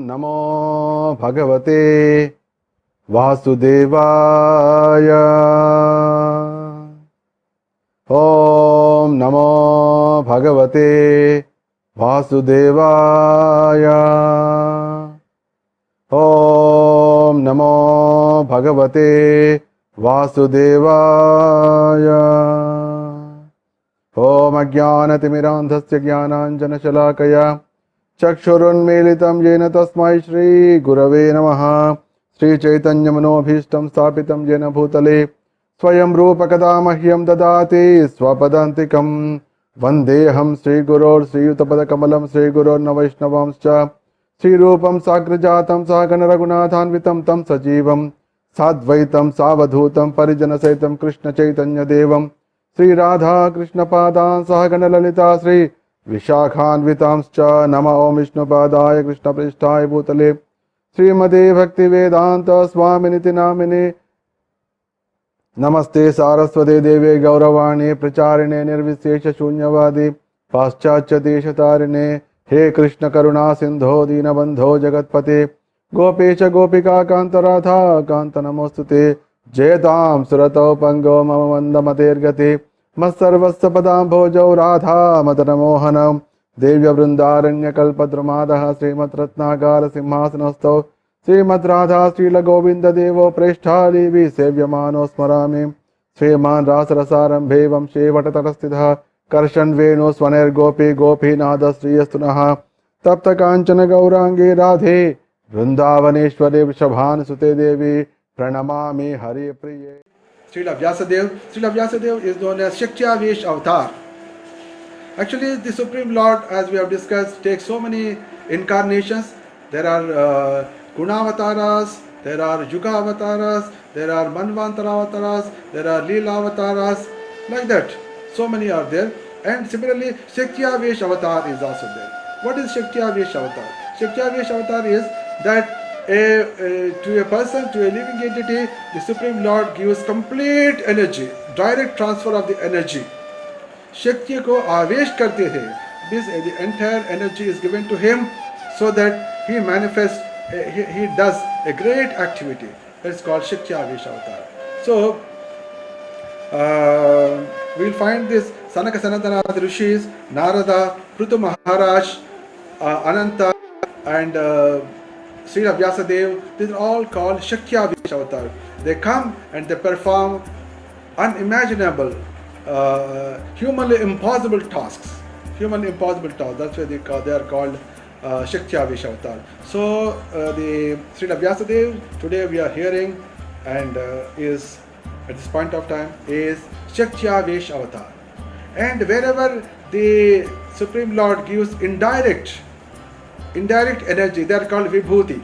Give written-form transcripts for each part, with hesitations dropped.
नमो भगवते वासुदेवाय। ओम नमो भगवते वासुदेवाय। ओम नमो भगवते वासुदेवाय। ओम अज्ञानतिमिरान्धस्य ज्ञानाञ्जनशलाकया चक्षुरुन्मीलितं येन तस्मै श्रीगुरवे नमः। श्रीचैतन्यमनोभीष्टं स्थापितं येन भूतले स्वयं रूपकदा मह्यं ददाति स्वपदान्तिकं। वन्देऽहं श्रीगुरोर् श्रीयुतपदकमलं श्रीगुरोर्न वैष्णवांश्च श्रीरूपं साग्रजातं सहगणरघुनाथान्वितं तं सजीवं साद्वैतं सावधूतं परिजनसहितं कृष्णचैतन्यदेवं श्रीराधा कृष्णपादान् सहगणललिता श्री विशाखान्वितांश्च नमः। ओं विष्णुपादाय कृष्णप्रेष्ठाय भूतले श्रीमते भक्तिवेदान्त स्वामिनिति नामिने नमस्ते सारस्वते देवे गौरवाणी प्रचारिणे निर्विशेष शून्यवादी पाश्चात्य देशतारिणे। हे कृष्ण करुणा सिंधो दीनबंधो जगत्पते गोपेश गोपिका कांत राधा कांत नमोस्तुते। जयतां सुरतौ पंगो मम मंदमतेर्गते मत्सर्वस्य पदाम्भोजौ राधा मदनमोहनं। देव्यवृन्दारण्यकल्पद्रुमादः श्रीमद्रत्नागार सिंहासनस्थौ श्रीमद्राधा श्रीलगोविन्ददेवो प्रेष्ठादेवी सेव्यमानो स्मरामि। श्रीमान् रासरसारम्भे वंशे वटतटस्थितः कर्षन् वेणु स्वनैर्गोपी गोपीनाथ श्रीयस्तुनः। तप्त काञ्चन गौरांगे राधे वृन्दावनेश्वरे वृषभानुसुते देवी प्रणमामि हरिप्रिये। Srila Vyasadeva is known as Shaktyavesh Avatar. Actually, the Supreme Lord, as we have discussed, takes so many incarnations. There are Gunavataras, there are Yuga Avataras, there are Manvantara Avataras, there are Leela Avataras, like that. So many are there. And similarly, Shaktyavesh Avatar is also there. What is Shaktyavesh Avatar? Shaktyavesh Avatar is that to a person, to a living entity, the Supreme Lord gives complete energy, direct transfer of the energy. Shakti ko avesh karte hai. This the entire energy is given to him so that he manifests, he does a great activity. It's called Shakti Avesh Avatar. So we will find this Sanaka Sanatana Rishis, Narada, Prithu Maharaj, Ananta, and Srila Vyasadeva. These are all called Shaktyavesh Avatar. They come and they perform unimaginable, humanly impossible tasks. Humanly impossible tasks. That's why they are called Shaktyavesh Avatar. So the Srila Vyasadeva today we are hearing and is at this point of time is Shaktyavesh Avatar. And wherever the Supreme Lord gives indirect energy, they are called Vibhuti.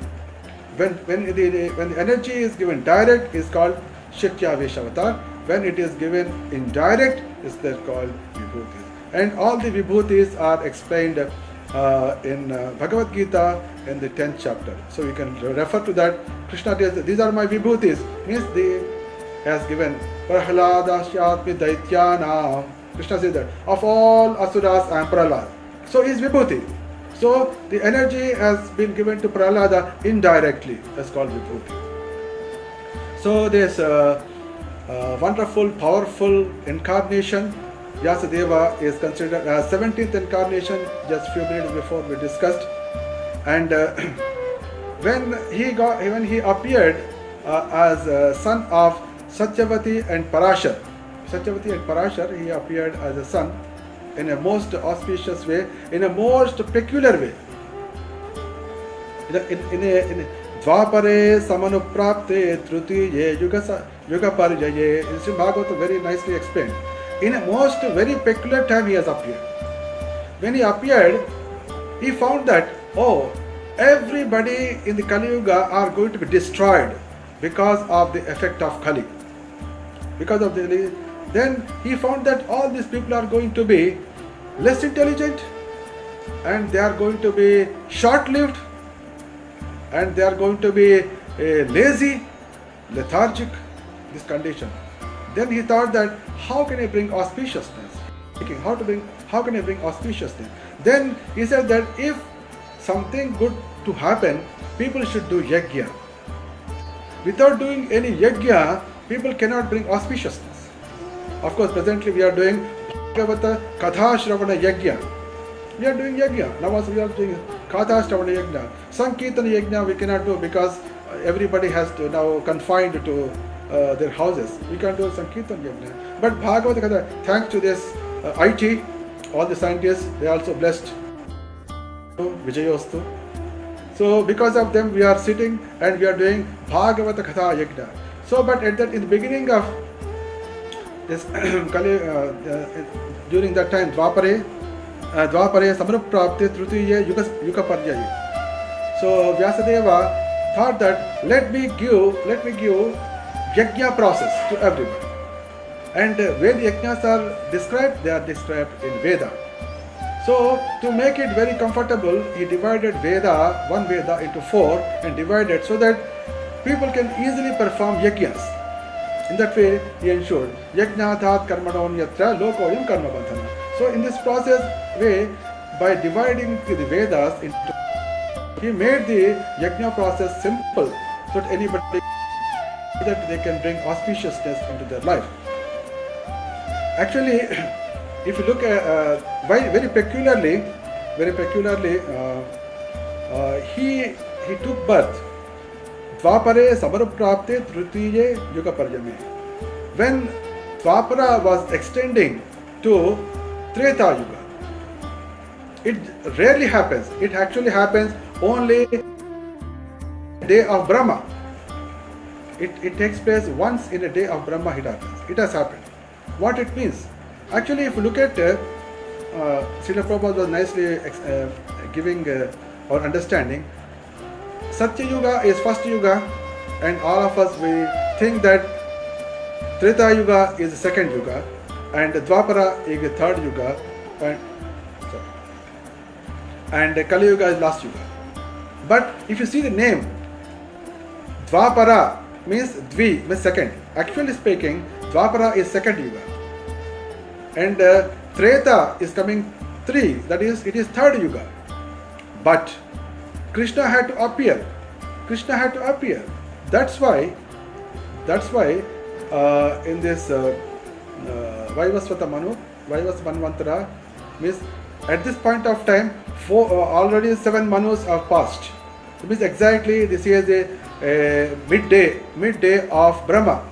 When the energy is given direct, is called Shaktyavesh Avatar. When it is given indirect, is called Vibhutis. And all the Vibhutis are explained in Bhagavad Gita in the 10th chapter. So you can refer to that. Krishna says, these are my Vibhutis. Means he has given Prahaladashyatmi Daityanam. Krishna says that of all Asuras I am Prahlad. So he is Vibhuti. So the energy has been given to Prahlada indirectly. That's called Vibhuti. So this wonderful, powerful incarnation, Vyasadeva, is considered as 17th incarnation. Just few minutes before we discussed. And when he appeared as son of Satyavati and Parashar, he appeared as a son in a most auspicious way, in a most peculiar way. In Dvapare Samanuprapte Trutiye Yuga Parijaye, Sri Bhagavata very nicely explained. In a most very peculiar time he has appeared. When he appeared, he found that, everybody in the Kali Yuga are going to be destroyed because of the effect of Kali. Then he found that all these people are going to be less intelligent, and they are going to be short-lived, and they are going to be lazy, lethargic, this condition. Then he thought that how can I bring auspiciousness? How can I bring auspiciousness? Then he said that if something good to happen, people should do yajna. Without doing any yajna, people cannot bring auspiciousness. Of course, presently we are doing Bhagavata Katha Shravana Yajna. We are doing yajna. Now also we are doing Katha Shravana Yajna. Sankirtan Yajna we cannot do because everybody has to now confined to their houses. We can't do Sankirtan Yajna. But Bhagavata Katha, thanks to this IT, all the scientists, they are also blessed. Vijayostu. So because of them we are sitting and we are doing Bhagavata Katha Yajna. So but in the beginning of this during that time Dwapare Samruprapti Trutiya Yuga Paryayi. So Vyasadeva thought that let me give yajna process to everybody. And where the yajnas are described, they are described in Veda. So to make it very comfortable, he divided one Veda into 4 and divided so that people can easily perform yajnas. In that way, he ensured yajnathat karmanon yatra lokoyam karma bandhana. So in this process way, by dividing the Vedas into, he made the yajna process simple so that anybody that they can bring auspiciousness into their life. Actually, if you look at very peculiarly, he took birth Dwapare Samruprapte Trutiye Yuga Paryame. When Dwapara was extending to Treta Yuga, it rarely happens. It actually happens only day of Brahma. It takes place once in a day of Brahma. It happens. It has happened. What it means? Actually, if you look at Srila Prabhupada was nicely giving or understanding. Satya Yuga is first Yuga, and all of us we think that Treta Yuga is the second Yuga, and Dwapara is the third Yuga, and Kali Yuga is last Yuga. But if you see the name, Dwapara means Dvi, means second. Actually speaking, Dwapara is second Yuga, and Treta is coming 3, that is, it is third Yuga. But Krishna had to appear. That's why in this Vaivasvata Manu, Vaivasvanvantara means at this point of time, already 7 Manus have passed. It means exactly this is a midday of Brahma.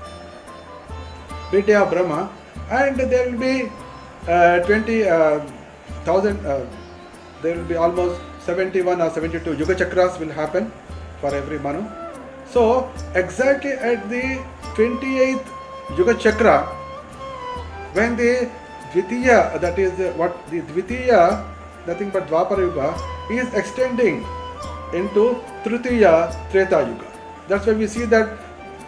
And there will be 20,000, there will be almost 71 or 72 Yuga Chakras will happen for every Manu. So exactly at the 28th Yuga Chakra, when the Dvitiya, that is what the Dvitiya, nothing but Dwapara Yuga, is extending into Tritiya Treta Yuga. That's why we see that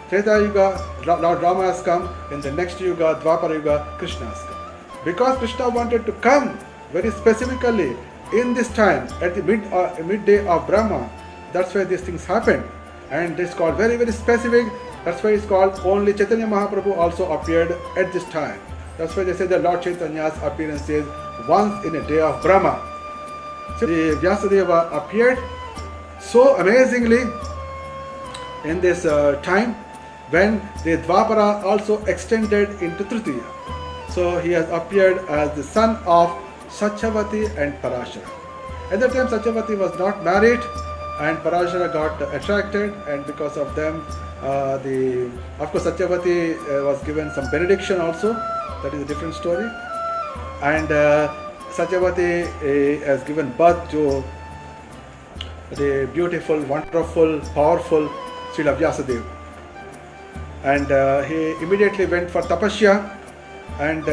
Treta Yuga, Lord Rama has come, in the next Yuga, Dwapara Yuga, Krishna has come. Because Krishna wanted to come very specifically in this time, at the midday of Brahma, that's why these things happened. And it's called very, very specific. That's why it's called only Chaitanya Mahaprabhu also appeared at this time. That's why they say that Lord Chaitanya's appearance is once in a day of Brahma. So the Vyasadeva appeared so amazingly in this time when the Dwapara also extended into Tritiya. So he has appeared as the son of Satyavati and Parashara. At that time Satyavati was not married and Parashara got attracted, and because of them of course Satyavati was given some benediction also. That is a different story. And Satyavati has given birth to the beautiful, wonderful, powerful Srila Vyasadeva. And he immediately went for tapasya, and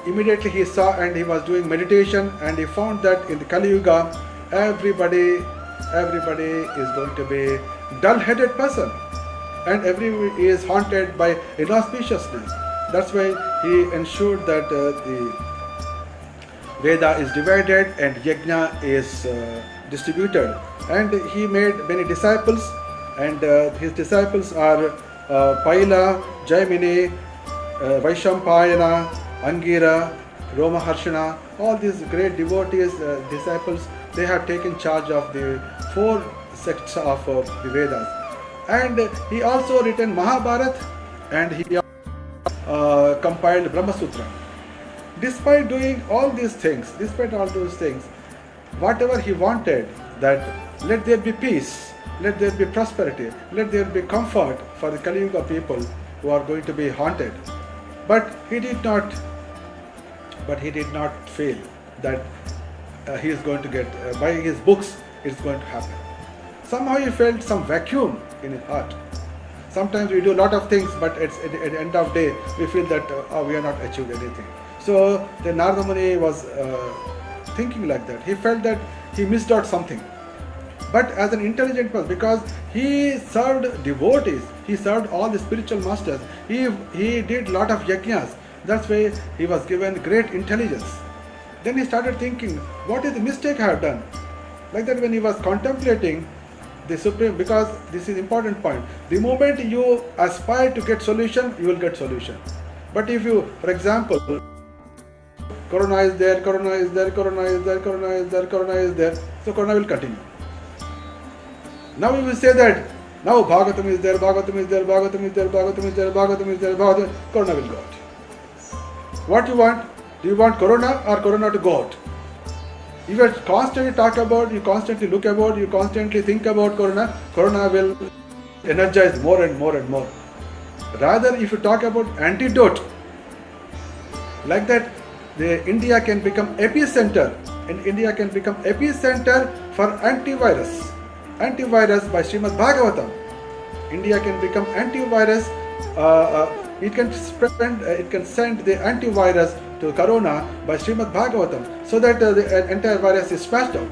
immediately he saw and he was doing meditation, and he found that in the Kali Yuga everybody is going to be dull-headed person, and everyone is haunted by inauspiciousness. That's why he ensured that the Veda is divided and Yajna is distributed. And he made many disciples, and his disciples are Paila, Jaimini, Vaishampayana, Angira, Romaharshana, all these great devotees, disciples they have taken charge of the four sects of the Vedas. And he also written Mahabharata, and he compiled Brahma Sutra. Despite doing all these things, whatever he wanted, that let there be peace, let there be prosperity, let there be comfort for the Kali Yuga people who are going to be haunted. But he did not feel that he is going to get, by his books, it's going to happen. Somehow he felt some vacuum in his heart. Sometimes we do a lot of things, but at the end of the day, we feel that we are not achieved anything. So the Narada Muni was thinking like that. He felt that he missed out something. But as an intelligent person, because he served devotees, he served all the spiritual masters, he did lot of yajnas. That's why he was given great intelligence. Then he started thinking, what is the mistake I have done? Like that, when he was contemplating the Supreme, because this is important point. The moment you aspire to get solution, you will get solution. But if you, for example, Corona is there, Corona is there, Corona is there, Corona is there, Corona is there, so Corona will continue. Now you will say that, now Bhagavatam is there, Bhagavatam is there, Bhagavatam is there, Bhagavatam is there, Bhagavatam is there, Bhagavatam, Corona will go out. What you want? Do you want Corona or Corona to go out? If you constantly talk about, you constantly look about, you constantly think about Corona, Corona will energize more and more and more. Rather, if you talk about antidote, like that, India can become epicenter, and India can become epicenter for antivirus. Antivirus by Srimad Bhagavatam. India can become antivirus. It can send the antivirus to Corona by Srimad Bhagavatam, so that the entire virus is smashed out.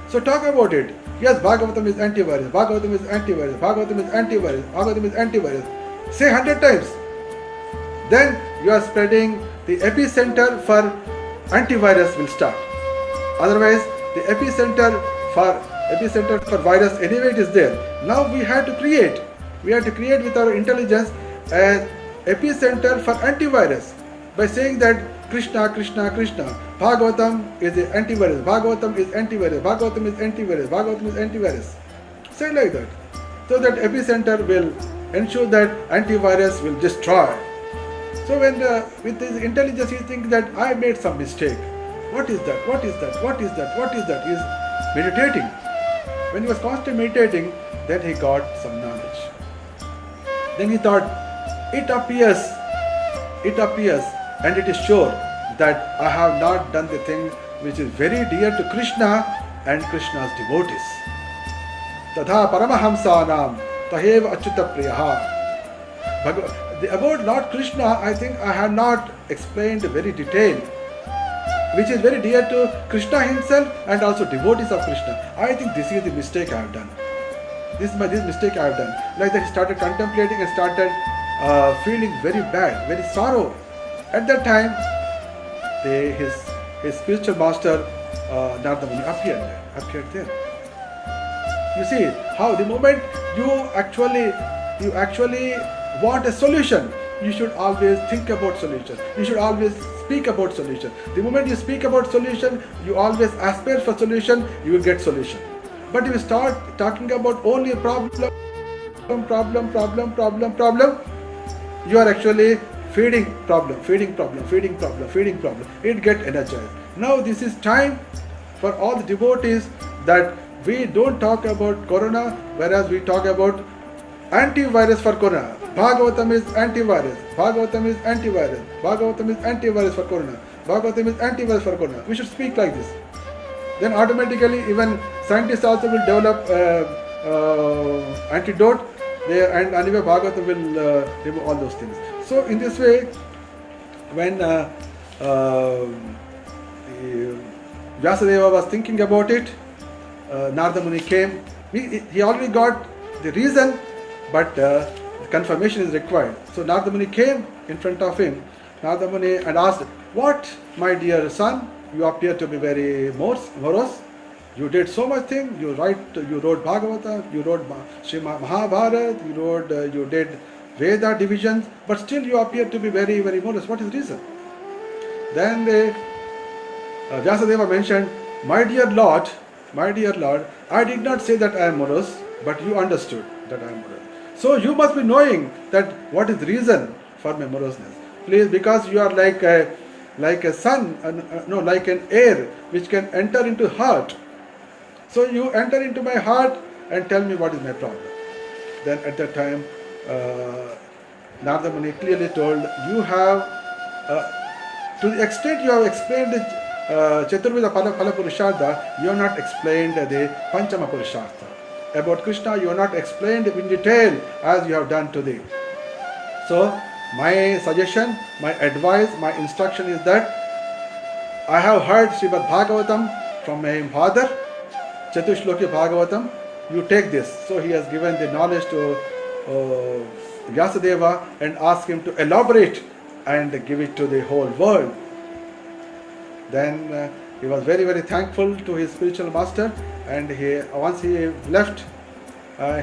So talk about it. Yes, Bhagavatam is antivirus. Bhagavatam is antivirus. Bhagavatam is antivirus. Bhagavatam is antivirus. Say 100 times. Then you are spreading the epicenter for antivirus will start. Otherwise, the epicenter for virus anyway it is there. Now we have to create with our intelligence an epicenter for antivirus by saying that Krishna, Krishna, Krishna. Bhagavatam is the antivirus. Bhagavatam is antivirus. Bhagavatam is antivirus. Bhagavatam is antivirus. Say like that. So that epicenter will ensure that antivirus will destroy. So when with his intelligence he thinks that I made some mistake. What is that? What is that? What is that? What is that? He is meditating. When he was constantly meditating, then he got some knowledge. Then he thought, it appears, and it is sure that I have not done the thing which is very dear to Krishna and Krishna's devotees. Tadha Paramahamsanam Tahev Achyuta Priyaha. About Lord Krishna, I think I have not explained very detail, which is very dear to Krishna himself and also devotees of Krishna. I think this is the mistake I have done. This mistake I have done. Like that, he started contemplating and started feeling very bad, very sorrow. At that time, his spiritual master Narada Muni appeared there. You see how the moment you actually want a solution, you should always think about solution. You should always speak about solution. The moment you speak about solution, you always aspire for solution, you will get solution. But if you start talking about only problem, you are actually feeding problem. It gets energized. Now this is time for all the devotees that we don't talk about Corona, whereas we talk about antivirus for Corona. Bhagavatam is antivirus. Bhagavatam is antivirus. Bhagavatam is antivirus for Corona. Bhagavatam is antivirus for Corona. We should speak like this. Then automatically even scientists also will develop antidote there, and anyway Bhagavatam will remove all those things. So in this way, when Vyasadeva was thinking about it, Narada Muni came. He already got the reason, but confirmation is required. So Narada Muni came in front of him, Narada Muni, and asked, "What, my dear son, you appear to be very morose. You did so much thing. You wrote Bhagavata, you wrote Srimad Mahabharata, you did Veda divisions, but still you appear to be very, very morose. What is the reason?" Then Vyasadeva mentioned, "My dear Lord, My dear Lord, I did not say that I am morose, but you understood that I am morose. So you must be knowing that what is the reason for my moroseness. Please, because you are like a sun, no, like an air which can enter into heart. So you enter into my heart and tell me what is my problem. Then at that time, Narada Muni clearly told, you have, to the extent you have explained Chaturveda Phala Purushartha, you have not explained the Panchama Purushartha. About Krishna, you have not explained in detail as you have done today. So, my suggestion, my advice, my instruction is that I have heard Srimad Bhagavatam from my father, Chatushloki Bhagavatam. You take this. So he has given the knowledge to Vyasadeva and asked him to elaborate and give it to the whole world. Then he was very, very thankful to his spiritual master, and once he left,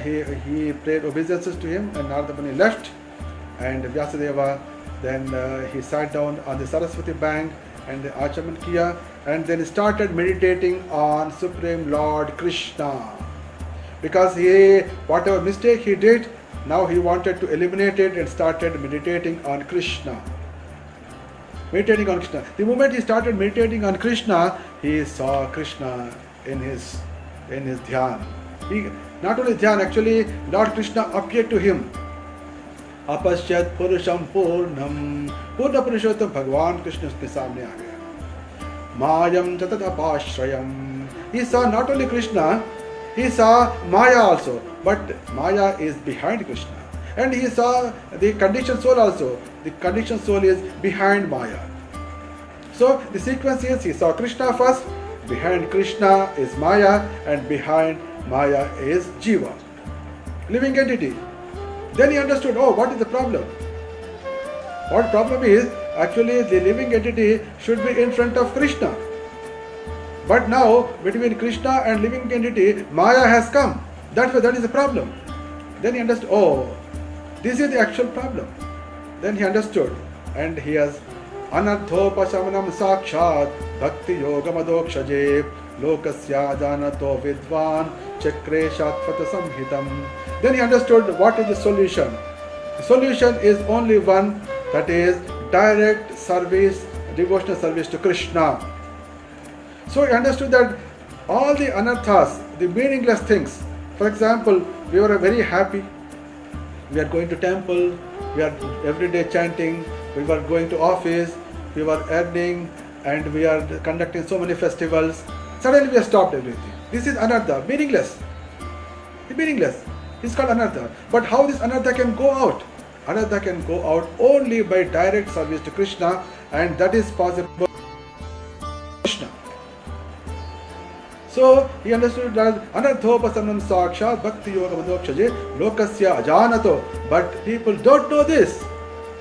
he paid obeisances to him, and Narada Muni left, and Vyasadeva, then he sat down on the Saraswati bank and the Achaman Kiya, and then started meditating on Supreme Lord Krishna. Because whatever mistake he did, now he wanted to eliminate it and started meditating on Krishna. Meditating on Krishna. The moment he started meditating on Krishna, he saw Krishna in his dhyan. Not only dhyan, actually Lord Krishna appeared to him. Apashyat Purusham Purnam. Purna Purushottam Bhagavan Krishna उसके सामने आ गया. Mayam Tatat Apashrayam. He saw not only Krishna, he saw Maya also, but Maya is behind Krishna. And he saw the conditioned soul also. The conditioned soul is behind Maya. So the sequence is, he saw Krishna first, behind Krishna is Maya, and behind Maya is Jiva, living entity. Then he understood, oh, what is the problem? What problem is, actually the living entity should be in front of Krishna. But now, between Krishna and living entity, Maya has come. That is the problem. Then he understood, oh, this is the actual problem. Then he understood, and he has Anarthopasamanam Sakshat Bhakti Yogam Adokshaje Lokasya Janato Vidvan Chakre Shatpata Samhitam. Then he understood what is the solution. The solution is only one, that is direct service, devotional service to Krishna. So he understood that all the anarthas, the meaningless things, for example, we were very happy, we are going to temple, we are every day chanting, we were going to office, we were earning, and we are conducting so many festivals. Suddenly we have stopped everything. This is anartha, meaningless. Meaningless. It's called anartha. But how this anartha can go out? Anartha can go out only by direct service to Krishna, and that is possible. Krishna. So he understood that Anarthopasanam Sakshat Bhakti Yoga Madhokshaje Lokasya Ajanato. But people don't know this.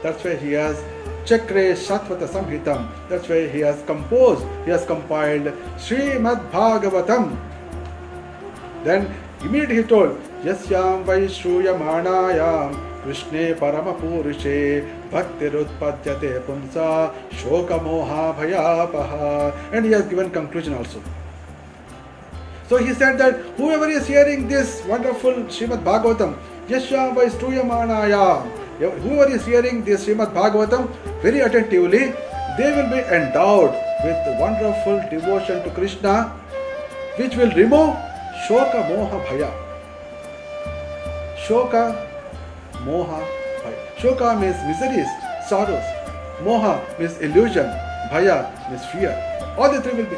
That's why he has Chakre Shatvata Samhitam. That's why he has composed, he has compiled Srimad Bhagavatam. Then immediately he told, Yasyam Vaishruyamanayam Krishne Paramapurushe Bhaktirutpadyate Punsa Shoka Moha Bhayapaha. And he has given conclusion also. So he said that whoever is hearing this wonderful Srimad Bhagavatam, Yasyam Vaishruyamanayam, whoever is hearing this Srimad Bhagavatam very attentively, they will be endowed with wonderful devotion to Krishna, which will remove Shoka Moha Bhaya. Shoka Moha Bhaya. Shoka means miseries, sorrows. Moha means illusion. Bhaya means fear. All the three will be.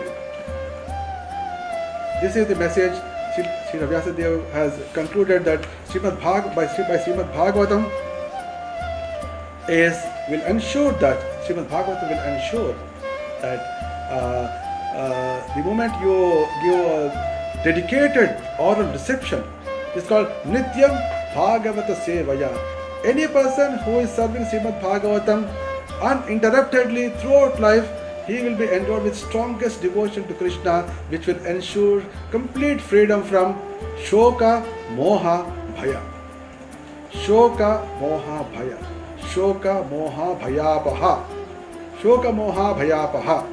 This is the message. Sri Vyasadeva has concluded that by Srimad Bhagavatam will ensure that Srimad Bhagavatam will ensure that the moment you give a dedicated oral reception, it's called Nityam Bhagavata Sevaya. Any person who is serving Srimad Bhagavatam uninterruptedly throughout life, he will be endowed with strongest devotion to Krishna, which will ensure complete freedom from Shoka Moha Bhaya. Shoka Moha Bhaya. Shoka Moha Bhayapaha. Shoka Moha Bhayapaha.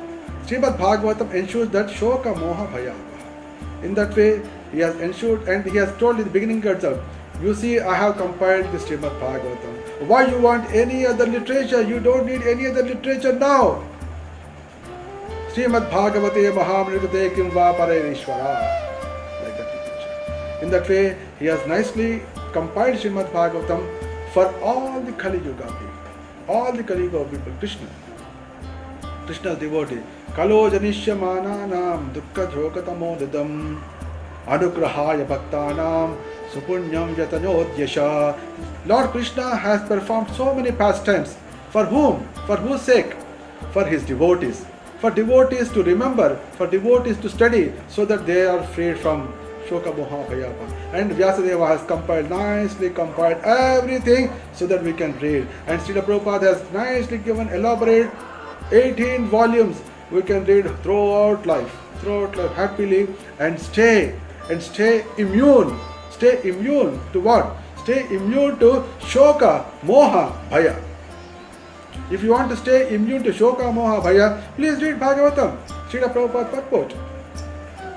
Srimad Bhagavatam ensures that Shoka Moha Bhayapaha. In that way, he has ensured and he has told in the beginning itself, you see, I have compiled the Srimad Bhagavatam. Why you want any other literature? You don't need any other literature now. Srimad Bhagavate Mahamrikate Kim Va Parayeshwara. Like that literature. In that way, he has nicely compiled Srimad Bhagavatam for all the Kali Yuga people. All the Kali Yuga people. Krishna's devotee. Kalo Janishyamananam Dukkha Jhokatamodidam Anugrahaya Bhaktanam Supunyam Yatanyodhyasha. Lord Krishna has performed so many pastimes. For whom? For whose sake? For his devotees. For devotees to remember, for devotees to study, so that they are freed from Shoka Moha Bhayapa. And Vyasadeva has nicely compiled everything so that we can read. And Srila Prabhupada has nicely given elaborate 18 volumes we can read throughout life happily and stay immune. Stay immune to what? Stay immune to Shoka, Moha, Bhaya. If you want to stay immune to Shoka, Moha, Bhaya, please read Bhagavatam, Srila Prabhupada purport.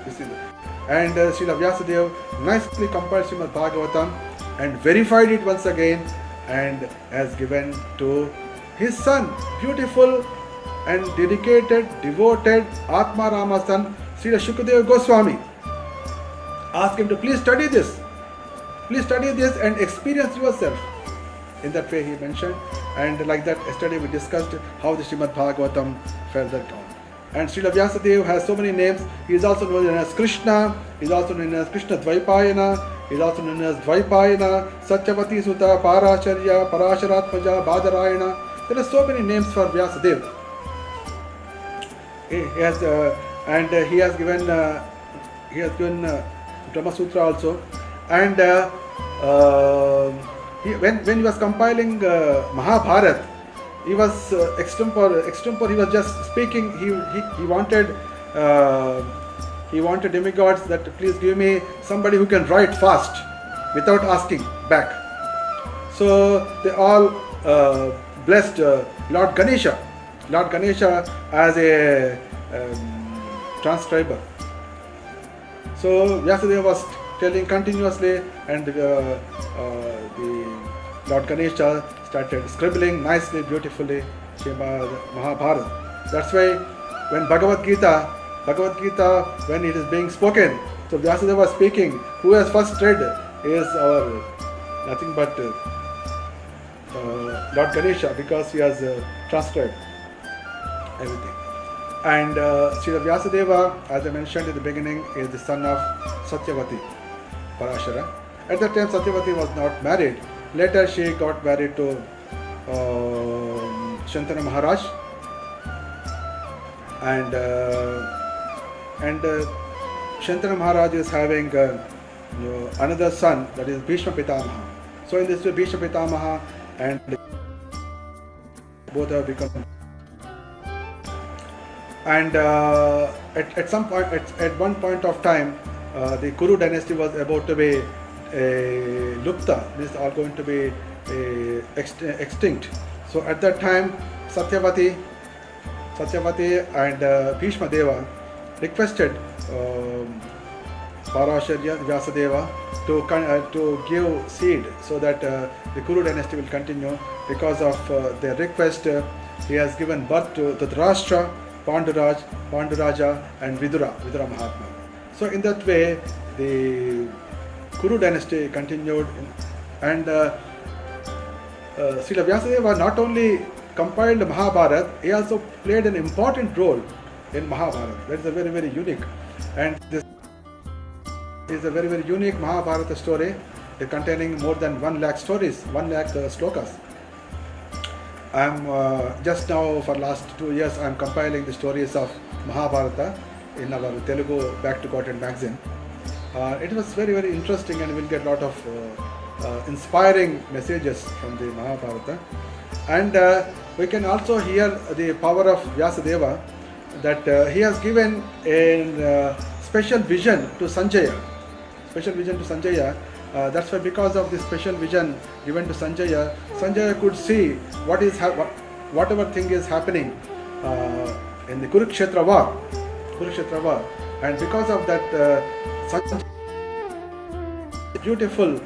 You see that? And Srila Vyasadeva nicely compiled Srimad Bhagavatam and verified it once again and has given to his son, beautiful and dedicated, devoted Atma Rama son, Srila Shukadeva Goswami. Ask him to please study this and experience yourself. In that way he mentioned, and like that yesterday we discussed how the Srimad Bhagavatam further down. And Srila Vyasadeva has so many names. He is also known as Krishna, he is also known as Krishna Dvaipayana, he is also known as Dvaipayana, Satyavati Sutta, Paracharya, Parasharatmaja, Badarayana. There are so many names for Vyasadeva. He has given Brahma Sutra also. And when he was compiling Mahabharata, he was extempore. He was just speaking. He wanted demigods that please give me somebody who can write fast without asking back. So they all blessed Lord Ganesha as a transcriber. So Vyasadeva was telling continuously, and the Lord Ganesha started scribbling nicely, beautifully Srimad Mahabharata. That's why when Bhagavad Gita, when it is being spoken, so Vyasadeva was speaking, who has first read is our nothing but Lord Ganesha, because he has transcribed everything. And Srila Vyasadeva, as I mentioned in the beginning, is the son of Satyavati Parashara. At that time Satyavati was not married. Later she got married to Shantanu Maharaj, and Shantanu Maharaj is having another son, that is Bhishma Pitamaha. So in this way Bhishma Pitamaha and both have become. And at one point of time, the Kuru dynasty was about to be Lupta. This is all going to be extinct. So at that time, Satyavati and Bhishma Deva requested Parasharya Vyasadeva to give seed so that the Kuru dynasty will continue. Because of their request, he has given birth to Dhritarashtra, Panduraja and Vidura Mahatma. So in that way, the Kuru dynasty continued, and Srila Vyasadeva not only compiled Mahabharata, he also played an important role in Mahabharata. That is a very, very unique, and this is a very, very unique Mahabharata story containing more than 1 lakh stories, 1 lakh slokas. I am just now for last 2 years I am compiling the stories of Mahabharata in our Telugu Back to Godhead magazine. It was very, very interesting, and we'll get a lot of inspiring messages from the Mahabharata. And we can also hear the power of Vyasadeva, that he has given a special vision to Sanjaya. That's why because of this special vision given to Sanjaya, Sanjaya could see whatever thing is happening in the Kurukshetra war. and because of that, such beautiful,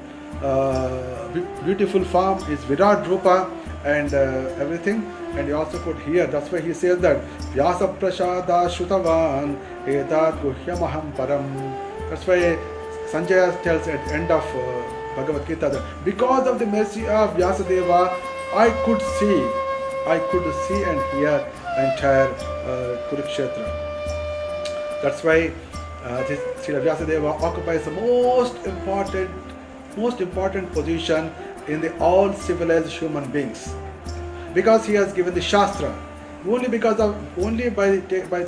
beautiful form is Virat Rupa and everything. And you also could hear. That's why he says that Vyasa Prasada Shrutavan Etat Guhyamaham Param. That's why Sanjaya tells at the end of Bhagavad Gita that because of the mercy of Vyasadeva, I could see and hear entire Kurukshetra. That's why this Srila Vyasadeva occupies the most important position in the all civilized human beings, because he has given the Shastra. Only by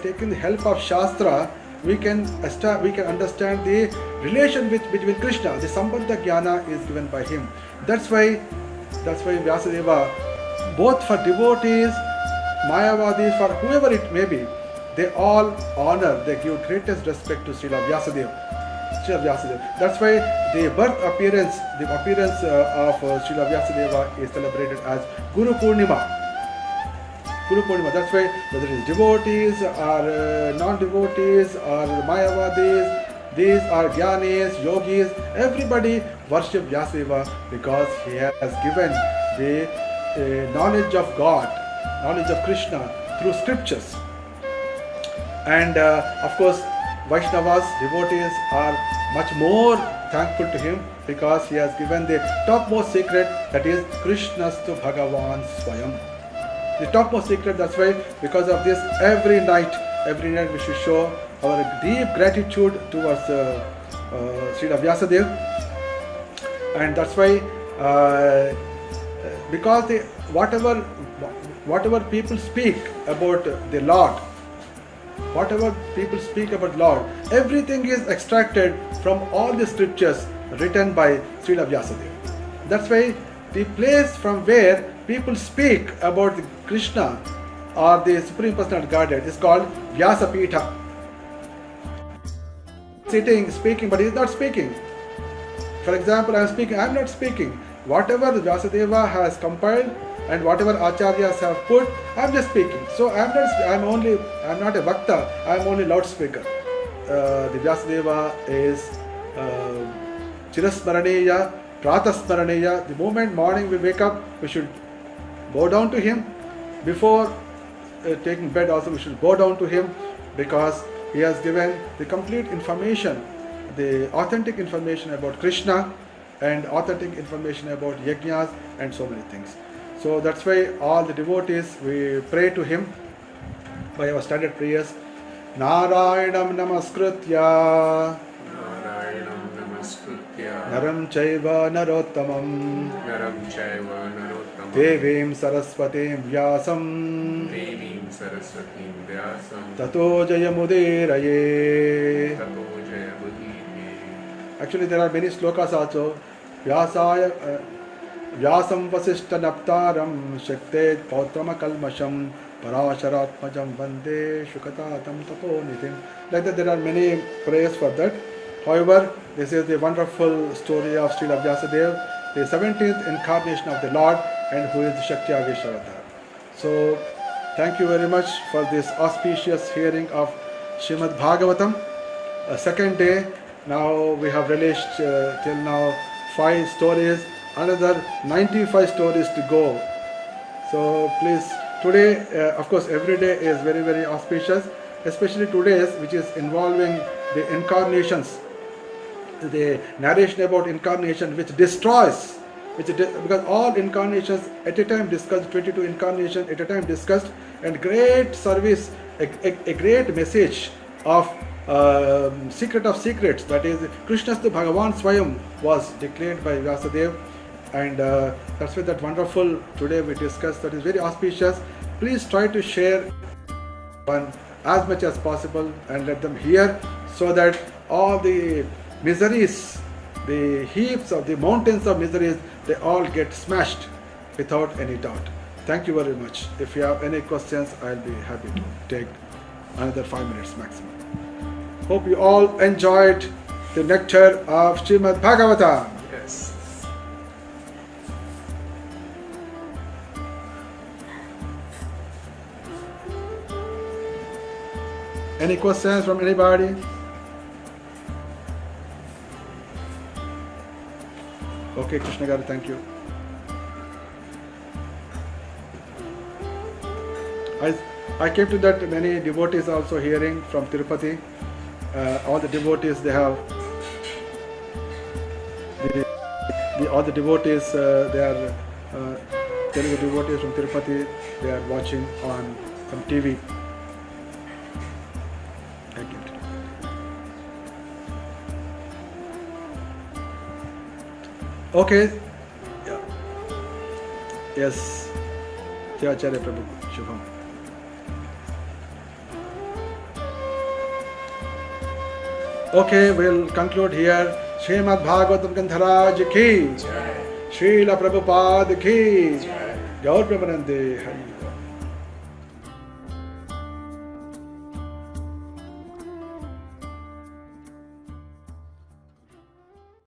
taking the help of Shastra, we can understand the relation between Krishna. The Sambandha Jnana is given by him. That's why Vyasadeva, both for devotees, Mayavadis, for whoever it may be, they all honor, they give greatest respect to Srila Vyasadeva. That's why the appearance of Srila Vyasadeva is celebrated as Guru Purnima. That's why whether it is devotees or non-devotees or Mayavadis, these are Jnanis, Yogis, everybody worship Vyasadeva because he has given the knowledge of God, knowledge of Krishna through scriptures. And of course, Vaishnavas, devotees are much more thankful to him because he has given the topmost secret, that is Krishnastu Bhagavan Swayam. The topmost secret. That's why because of this, every night we should show our deep gratitude towards Srila Vyasadeva. And that's why because whatever people speak about the Lord, everything is extracted from all the scriptures written by Srila Vyasadeva. That's why the place from where people speak about Krishna or the Supreme Personality Godhead is called Vyasapitha. Sitting, speaking, but he is not speaking. For example, I am speaking, I am not speaking. Whatever Vyasadeva has compiled and whatever acharyas have put, I am just speaking. So I am not a Vakta, I am only loudspeaker. The Vyasadeva is Chirasmaraneya, Pratasmaraneya. The moment morning we wake up, we should bow down to him. Before taking bed also we should bow down to him, because he has given the complete information, the authentic information about Krishna and authentic information about yajnas and so many things. So that's why all the devotees, we pray to him by our standard prayers. Narayanam namaskritya Naram Chaiva Narottamam Devim Saraswatim Vyasam Tato Jayamudiraye. Actually, there are many slokas also. Vyasam Vasishta Naptaram Shakte Pautrama Kalmasham Parasharatmajam Vande Shukatatam Tapo Nitim. Like that, there are many prayers for that. However, this is the wonderful story of Srila Vyasadeva, the 17th incarnation of the Lord, and who is the Shakti Aveshavatar. So, thank you very much for this auspicious hearing of Srimad Bhagavatam. Second day, now we have released till now 5 stories, another 95 stories to go. So please, today, of course, every day is very, very auspicious, especially today's, which is involving the incarnations, the narration about incarnation, which destroys, because all incarnations at a time discussed, 22 incarnations at a time discussed, and great service, a great message of secret of secrets, that is Krishnastu Bhagavan Swayam, was declared by Vyasadeva. And that's why that wonderful today we discussed, that is very auspicious. Please try to share one as much as possible and let them hear, so that all the miseries, the heaps of the mountains of miseries, they all get smashed without any doubt. Thank you very much. If you have any questions, I'll be happy to take another 5 minutes maximum. Hope you all enjoyed the nectar of Srimad Bhagavatam. Yes. Any questions from anybody? Okay, Krishna Garu, thank you. I came to that many devotees also hearing from Tirupati. All the devotees they have all the devotees they are Telugu devotees from Tirupati. They are watching on some TV. Okay. Yeah. Yes. Acharya Prabhu. Shubham. Okay, we'll conclude here. Srimad Bhagavatam Gandharaj ki, Srila Prabhupada ki, Gaur Premanande Hari.